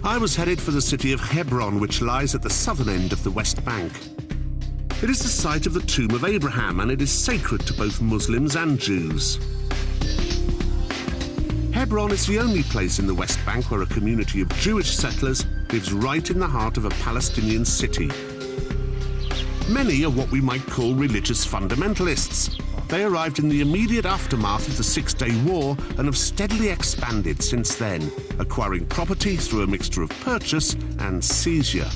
I was headed for the city of Hebron, which lies at the southern end of the West Bank. It is the site of the tomb of Abraham, and it is sacred to both Muslims and Jews. Hebron is the only place in the West Bank where a community of Jewish settlers lives right in the heart of a Palestinian city. Many are what we might call religious fundamentalists. They arrived in the immediate aftermath of the Six-Day War and have steadily expanded since then, acquiring property through a mixture of purchase and seizure.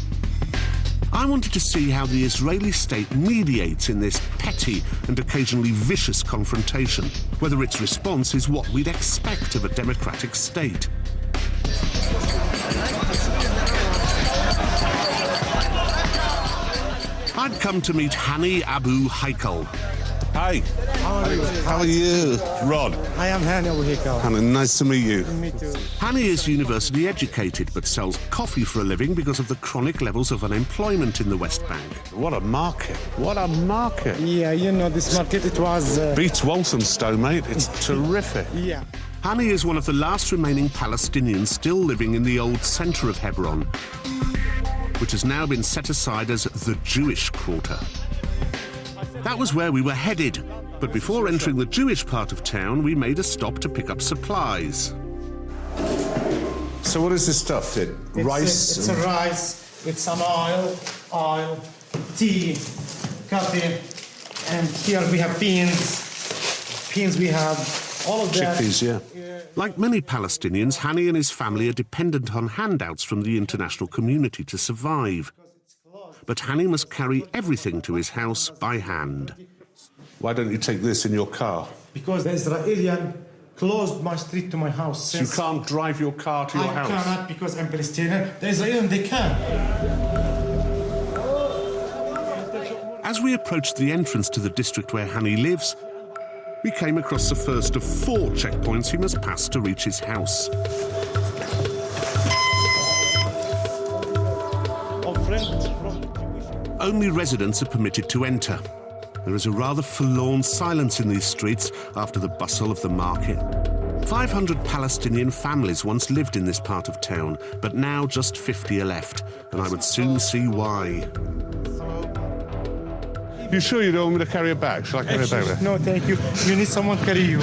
I wanted to see how the Israeli state mediates in this petty and occasionally vicious confrontation, whether its response is what we'd expect of a democratic state. I'd come to meet Hani Abu Haikal. Hi. How are you? Rod. I am Hani Abu Haikal. Hani, nice to meet you. Me too. Hani is university educated but sells coffee for a living because of the chronic levels of unemployment in the West Bank. What a market. What a market. Yeah, you know, this market, it was... Beats Walthamstow, mate. It's terrific. Yeah. Hani is one of the last remaining Palestinians still living in the old centre of Hebron, which has now been set aside as the Jewish quarter. That was where we were headed, but before entering the Jewish part of town, we made a stop to pick up supplies. So what is this stuff? Rice? It's a rice, it's some oil, tea, coffee, and here we have beans. Beans we have, all of that. Chickpeas, yeah. Like many Palestinians, Hani and his family are dependent on handouts from the international community to survive. But Hani must carry everything to his house by hand. Why don't you take this in your car? Because the Israeli closed my street to my house. So you can't drive your car to your house? I cannot because I'm Palestinian. The Israelis, they can. As we approached the entrance to the district where Hani lives, we came across the first of 4 checkpoints he must pass to reach his house. Only residents are permitted to enter. There is a rather forlorn silence in these streets after the bustle of the market. 500 Palestinian families once lived in this part of town, but now just 50 are left, and I would soon see why. You sure you don't want me to carry it back? Shall I carry it back? No, thank you. You need someone to carry you.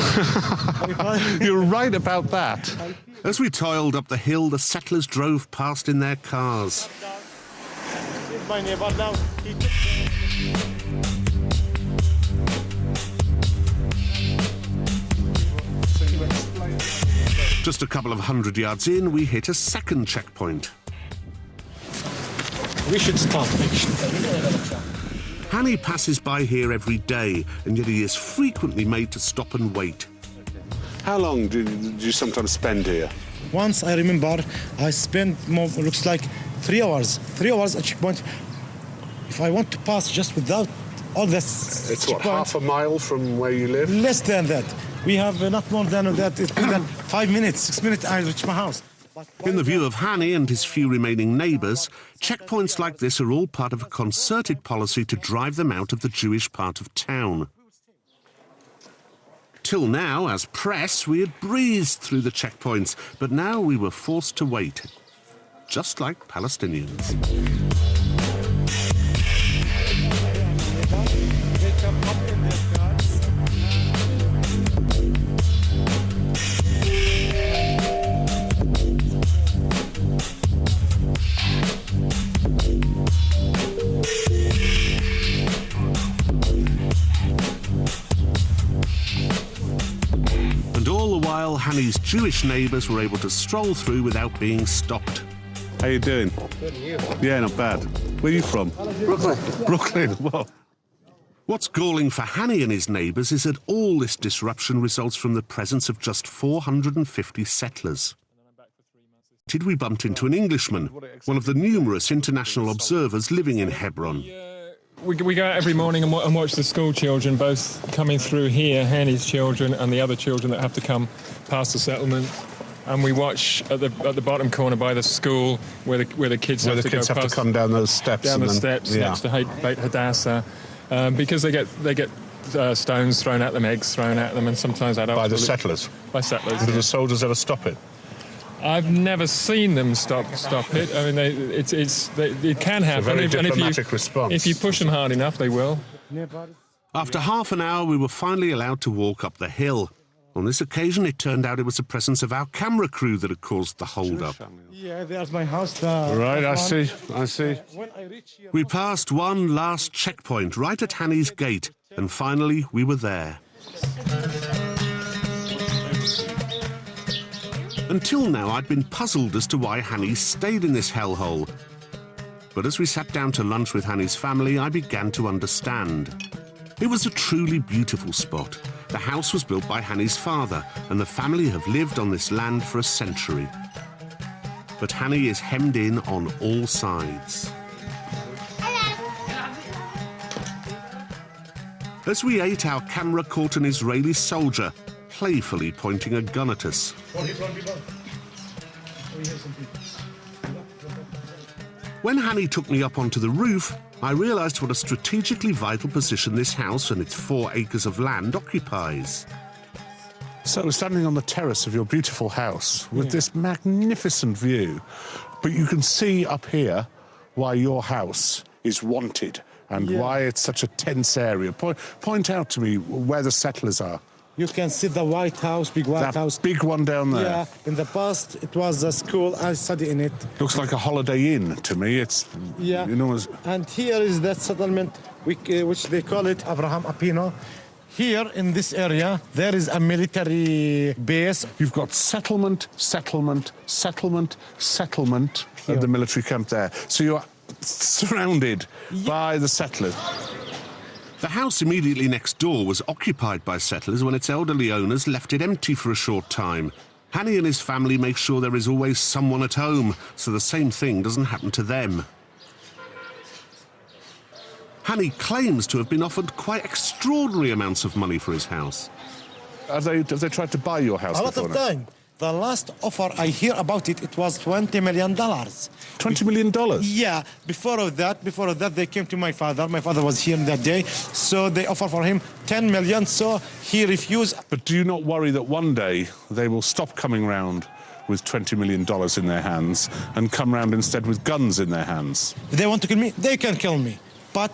You're right about that. As we toiled up the hill, the settlers drove past in their cars. My neighbor now. Just a couple of 100 yards in, we hit a second checkpoint. We should stop. Hani passes by here every day, and yet he is frequently made to stop and wait. How long do you sometimes spend here? Once I remember, I spent looks like 3 hours. 3 hours at checkpoint. If I want to pass just without all this... It's what, half a mile from where you live? Less than that. We have not more than that. It's been 5 minutes, 6 minutes, I reach my house. In the view of Hani and his few remaining neighbours, checkpoints like this are all part of a concerted policy to drive them out of the Jewish part of town. Till now, as press, we had breezed through the checkpoints, but now we were forced to wait, just like Palestinians. While Hani's Jewish neighbours were able to stroll through without being stopped. How you doing? Good, you? Yeah, not bad. Where are you from? Brooklyn. Brooklyn, what? What's galling for Hani and his neighbours is that all this disruption results from the presence of just 450 settlers. We bumped into an Englishman, one of the numerous international observers living in Hebron. We go out every morning and watch the school children, both coming through here, Hani's children and the other children that have to come past the settlement. And we watch at the bottom corner by the school where the kids have to come down those steps. Next to Beit Hadassah, because they get stones thrown at them, eggs thrown at them, and sometimes adults... By the settlers? By settlers. Do the soldiers ever stop it? I've never seen them stop it. I mean, it can happen. very And diplomatic response. If you push them hard enough, they will. After half an hour, we were finally allowed to walk up the hill. On this occasion, it turned out it was the presence of our camera crew that had caused the hold-up. Yeah, there's my house. Right, I see. We passed one last checkpoint right at Hanny's gate, and finally we were there. Until now, I'd been puzzled as to why Hanny stayed in this hellhole. But as we sat down to lunch with Hanny's family, I began to understand. It was a truly beautiful spot. The house was built by Hanny's father, and the family have lived on this land for a century. But Hanny is hemmed in on all sides. As we ate, our camera caught an Israeli soldier playfully pointing a gun at us. When Hanny took me up onto the roof, I realised what a strategically vital position this house and its 4 acres of land occupies. So we're standing on the terrace of your beautiful house with this magnificent view, but you can see up here why your house is wanted and why it's such a tense area. Point out to me where the settlers are. You can see the White House, big White House. Big one down there. Yeah, in the past it was a school. I studied in it. Looks like a Holiday Inn to me. It's, yeah. You know, and here is that settlement, which they call it Abraham Apino. Here in this area, there is a military base. You've got settlement, settlement, settlement, settlement at the military camp there. So you're surrounded by the settlers. The house immediately next door was occupied by settlers when its elderly owners left it empty for a short time. Hanny and his family make sure there is always someone at home, so the same thing doesn't happen to them. Hanny claims to have been offered quite extraordinary amounts of money for his house. Have they tried to buy your house? A lot of time. The last offer I hear about it, it was $20 million. $20 million? Yeah. Before that, they came to my father. My father was here that day, so they offered for him $10 million. So he refused. But do you not worry that one day they will stop coming round with $20 million in their hands and come round instead with guns in their hands? If they want to kill me, they can kill me. But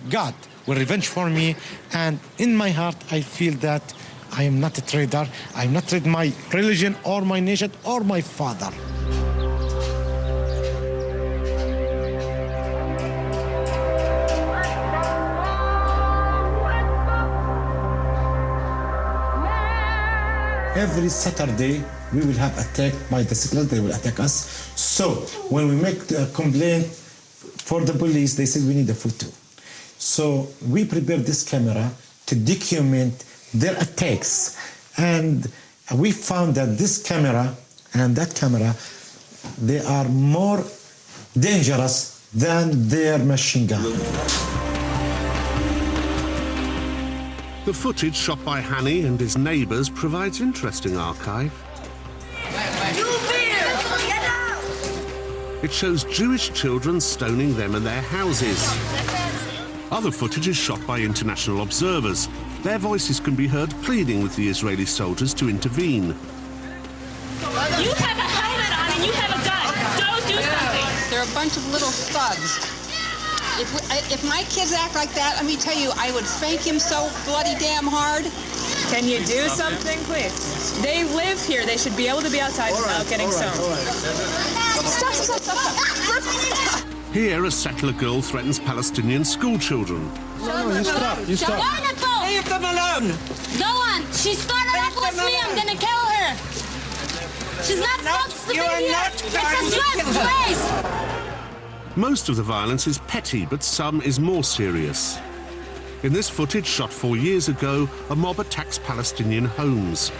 God will revenge for me, and in my heart, I feel that I am not a traitor. I am not trading my religion or my nation or my father. Every Saturday, we will have attacked by the settlers. They will attack us. So when we make a complaint for the police, they say we need a photo. So we prepare this camera to document their attacks, and we found that this camera and that camera, they are more dangerous than their machine gun. The footage shot by Hanny and his neighbours provides interesting archive. It shows Jewish children stoning them and their houses. Other footage is shot by international observers. Their voices can be heard pleading with the Israeli soldiers to intervene. You have a helmet on and you have a gun. Don't do something. They're a bunch of little thugs. If my kids act like that, let me tell you, I would spank him so bloody damn hard. Can you do something, please? They live here. They should be able to be outside without getting stoned. Stop. Here, a settler girl threatens Palestinian school children. You stop. Leave them alone. Go on. She started up with me. I'm going to kill her. She's not supposed to be here. It's a Swiss place. Most of the violence is petty, but some is more serious. In this footage shot 4 years ago, a mob attacks Palestinian homes.